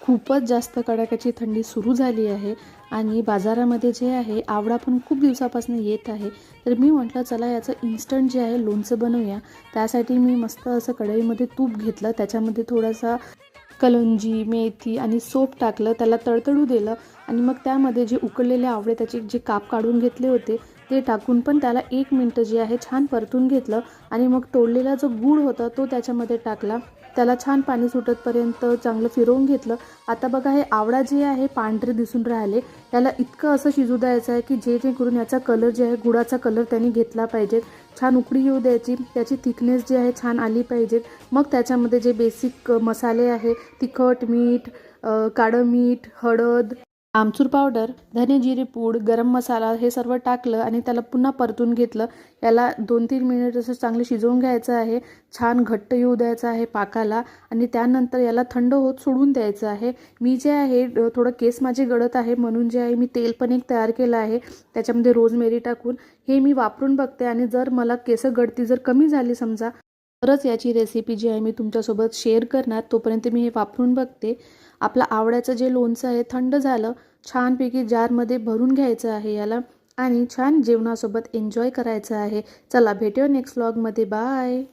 खूपच जास्त कडाक्याची थंडी सुरू झाली आहे आणि बाजारामध्ये जे आहे आवळा पण खूप दिवसापासून येत आहे. तर मी म्हटलं चला याचं इन्स्टंट जे आहे लोणचं बनवूया. त्यासाठी मी मस्त असं कढईमध्ये तूप घेतलं, त्याच्यामध्ये थोडासा कलंजी, मेथी आणि सोप टाकलं, त्याला तडतडू दिलं आणि मग त्यामध्ये जे उकडलेले आवळे त्याचे जे काप काढून घेतले होते ते टाकून पण त्याला 1 मिनिट जे आहे छान परतून घेतलं आणि मग तोडलेला जो गूळ होता तो त्याच्यामध्ये टाकला. त्याला छान पाणी सुटतपर्यंत चांगलं फिरवून घेतलं. आता बघा हे आवळा जे आहे पांढरे दिसून राहिले, त्याला इतकं असं शिजू द्यायचं आहे की जेणेकरून याचा कलर जे आहे गुळाचा कलर त्यांनी घेतला पाहिजे. छान उकळी येऊ द्यायची, त्याची थिकनेस जी आहे छान आली पाहिजे. मग त्याच्यामध्ये जे बेसिक मसाले आहे तिखट, मीठ, काळं मीठ, हळद, आमचूर पावडर, धने जिरे पूड, गरम मसाला हे सर्व टाकलं आणि त्याला पुन्हा परतून घेतलं. याला 2-3 मिनिट असं चांगलं शिजवून घ्यायचं आहे. छान घट्ट येऊ द्यायचं आहे पाकाला आणि त्यानंतर याला थंड होत सोडून द्यायचं आहे. मी जे आहे थोडं केस माझे गळत आहे म्हणून जे आहे मी तेल पण एक तयार केलं आहे, त्याच्यामध्ये रोजमेरी टाकून हे मी वापरून बघते आणि जर मला केस गळती जर कमी झाली समजा तरच याची रेसिपी जी आहे मी तुमच्यासोबत शेअर करणार. तोपर्यंत मी हे वापरून बघते. आपलं आवळ्याचं जे लोणचं आहे थंड झालं, छानपैकी जारमध्ये भरून घ्यायचं आहे याला आणि छान जेवणासोबत एन्जॉय करायचं आहे. चला भेटूया नेक्स्ट व्लॉगमध्ये. बाय.